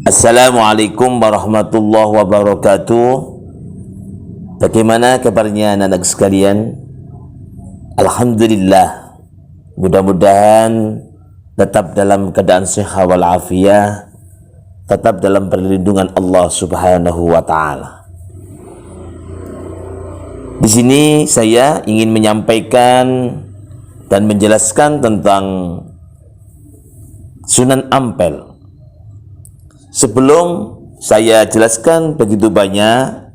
Assalamualaikum warahmatullahi wabarakatuh. Bagaimana kabarnya anak-anak sekalian? Alhamdulillah. Mudah-mudahan tetap dalam keadaan sehat walafiat, tetap dalam perlindungan Allah Subhanahu wa taala. Di sini saya ingin menyampaikan dan menjelaskan tentang Sunan Ampel. Sebelum saya jelaskan begitu banyak,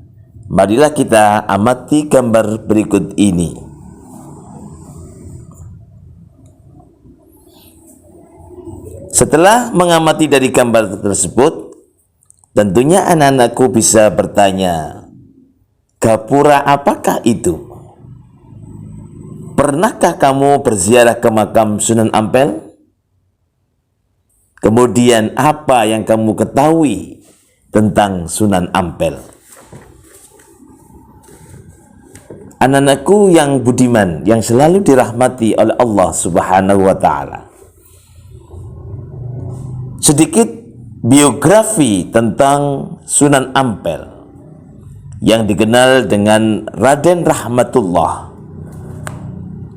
marilah kita amati gambar berikut ini. Setelah mengamati dari gambar tersebut, tentunya anak-anakku bisa bertanya, gapura apakah itu? Pernahkah kamu berziarah ke makam Sunan Ampel? Kemudian apa yang kamu ketahui tentang Sunan Ampel? Anak-anakku yang budiman, yang selalu dirahmati oleh Allah Subhanahu wa taala. Sedikit biografi tentang Sunan Ampel yang dikenal dengan Raden Rahmatullah.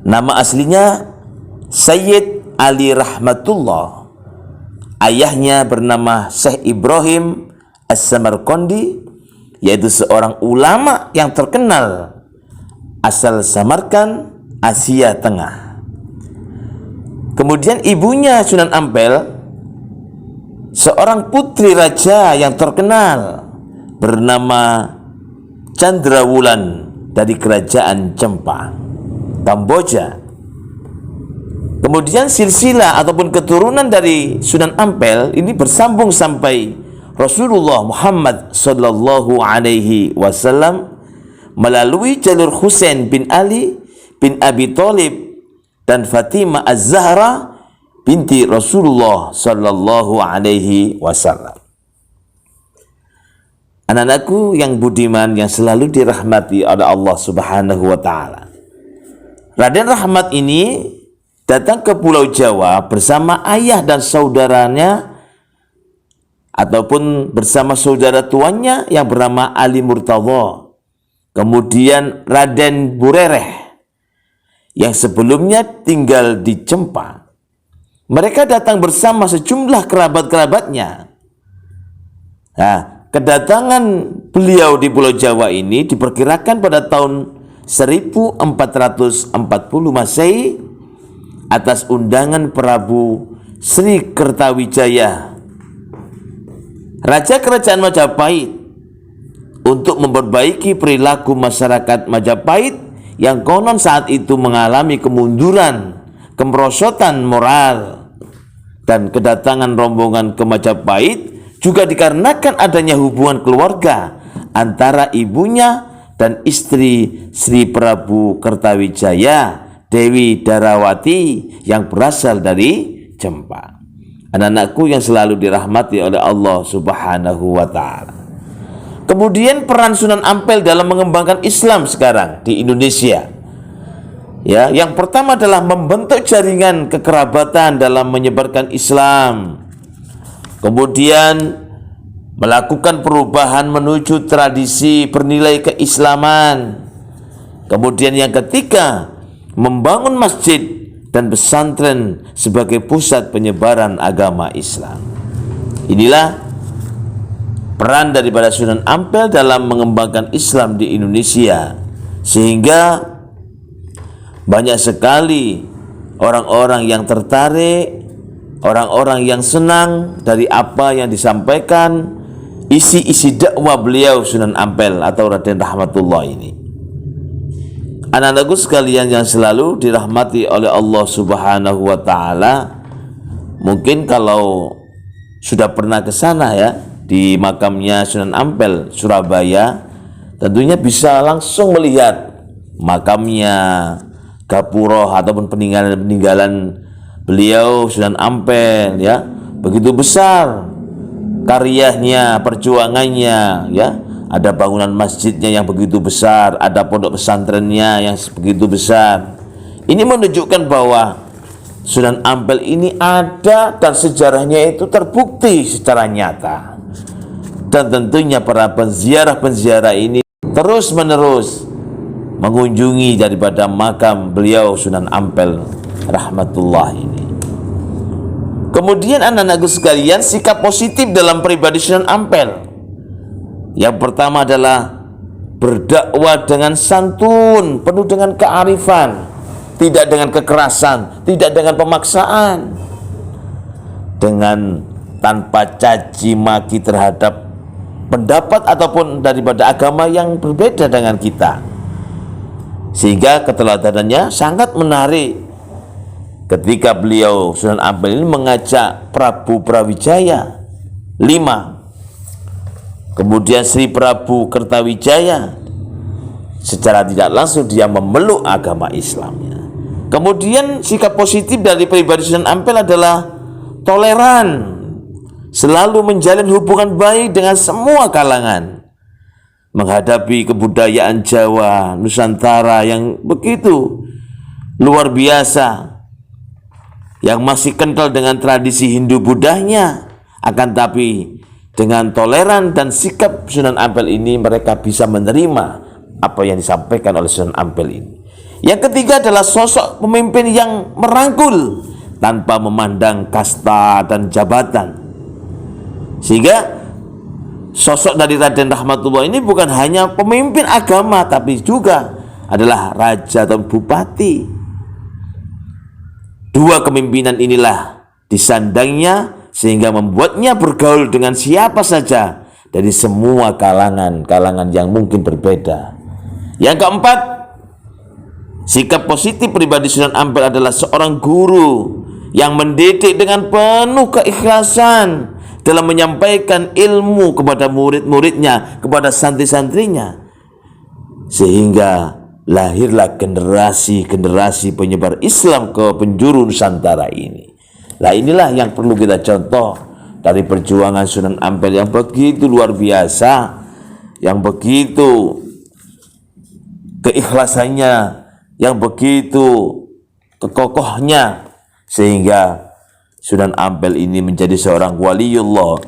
Nama aslinya Sayyid Ali Rahmatullah. Ayahnya bernama Syekh Ibrahim As-Samarqandi, yaitu seorang ulama yang terkenal asal Samarkand, Asia Tengah. Kemudian ibunya Sunan Ampel, seorang putri raja yang terkenal bernama Candrawulan dari kerajaan Cempa, Kamboja. Kemudian silsilah ataupun keturunan dari Sunan Ampel ini bersambung sampai Rasulullah Muhammad sallallahu alaihi wasallam melalui jalur Husain bin Ali bin Abi Thalib dan Fatimah Az-Zahra binti Rasulullah sallallahu alaihi wasallam. Anak-anakku yang budiman, yang selalu dirahmati oleh Allah Subhanahu wa taala. Raden Rahmat ini datang ke Pulau Jawa bersama ayah dan saudaranya ataupun bersama saudara tuannya yang bernama Ali Murtadha. Kemudian Raden Burereh yang sebelumnya tinggal di Cempa. Mereka datang bersama sejumlah kerabat-kerabatnya. Nah, kedatangan beliau di Pulau Jawa ini diperkirakan pada tahun 1440 Masehi atas undangan Prabu Sri Kertawijaya, Raja Kerajaan Majapahit, untuk memperbaiki perilaku masyarakat Majapahit yang konon saat itu mengalami kemunduran, kemerosotan moral. Dan kedatangan rombongan ke Majapahit juga dikarenakan adanya hubungan keluarga antara ibunya dan istri Sri Prabu Kertawijaya, Dewi Darawati, yang berasal dari Cempa. Anak-anakku yang selalu dirahmati oleh Allah Subhanahu wa taala. Kemudian peran Sunan Ampel dalam mengembangkan Islam sekarang di Indonesia. Ya, yang pertama adalah membentuk jaringan kekerabatan dalam menyebarkan Islam. Kemudian melakukan perubahan menuju tradisi bernilai keislaman. Kemudian yang ketiga, membangun masjid dan pesantren sebagai pusat penyebaran agama Islam. Inilah peran daripada Sunan Ampel dalam mengembangkan Islam di Indonesia, sehingga banyak sekali orang-orang yang tertarik, orang-orang yang senang dari apa yang disampaikan, isi-isi dakwah beliau Sunan Ampel atau Raden Rahmatullah ini. Anak-anakku sekalian yang selalu dirahmati oleh Allah Subhanahu wa taala, mungkin kalau sudah pernah ke sana ya, di makamnya Sunan Ampel Surabaya, tentunya bisa langsung melihat makamnya, gapura ataupun peninggalan beliau Sunan Ampel ya, begitu besar karyanya, perjuangannya ya. Ada bangunan masjidnya yang begitu besar, ada pondok pesantrennya yang begitu besar. Ini menunjukkan bahwa Sunan Ampel ini ada dan sejarahnya itu terbukti secara nyata. Dan tentunya para penziarah-penziarah ini terus-menerus mengunjungi daripada makam beliau Sunan Ampel rahmatullah ini. Kemudian anak-anakku sekalian, sikap positif dalam pribadi Sunan Ampel. Yang pertama adalah berdakwah dengan santun, penuh dengan kearifan, tidak dengan kekerasan, tidak dengan pemaksaan, dengan tanpa caci maki terhadap pendapat ataupun daripada agama yang berbeda dengan kita. Sehingga keteladanannya sangat menarik ketika beliau Sunan Ampel ini mengajak Prabu Brawijaya V, kemudian Sri Prabu Kertawijaya, secara tidak langsung dia memeluk agama Islamnya. Kemudian sikap positif dari pribadi Sunan Ampel adalah toleran, selalu menjalin hubungan baik dengan semua kalangan, menghadapi kebudayaan Jawa, Nusantara yang begitu luar biasa, yang masih kental dengan tradisi Hindu Budanya, akan tapi dengan toleran dan sikap Sunan Ampel ini mereka bisa menerima apa yang disampaikan oleh Sunan Ampel ini. Yang ketiga adalah sosok pemimpin yang merangkul tanpa memandang kasta dan jabatan. Sehingga sosok dari Raden Rahmatullah ini bukan hanya pemimpin agama, tapi juga adalah raja dan bupati. Dua kepemimpinan inilah disandangnya sehingga membuatnya bergaul dengan siapa saja dari semua kalangan yang mungkin berbeda. Yang keempat, sikap positif pribadi Sunan Ampel adalah seorang guru yang mendidik dengan penuh keikhlasan dalam menyampaikan ilmu kepada murid-muridnya, kepada santri-santrinya, sehingga lahirlah generasi-generasi penyebar Islam ke penjuru Nusantara ini. Nah, inilah yang perlu kita contoh dari perjuangan Sunan Ampel yang begitu luar biasa, yang begitu keikhlasannya, yang begitu kekokohnya, sehingga Sunan Ampel ini menjadi seorang waliullah,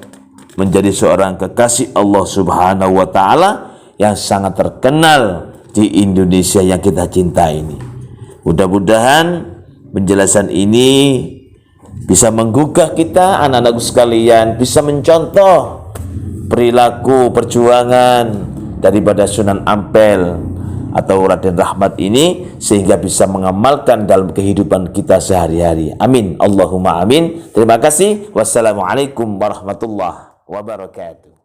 menjadi seorang kekasih Allah Subhanahu wa Ta'ala yang sangat terkenal di Indonesia yang kita cintai ini. Mudah-mudahan penjelasan ini bisa menggugah kita, anak-anakku sekalian, bisa mencontoh perilaku perjuangan daripada Sunan Ampel atau Raden Rahmat ini, sehingga bisa mengamalkan dalam kehidupan kita sehari-hari. Amin. Allahumma amin. Terima kasih. Wassalamualaikum warahmatullahi wabarakatuh.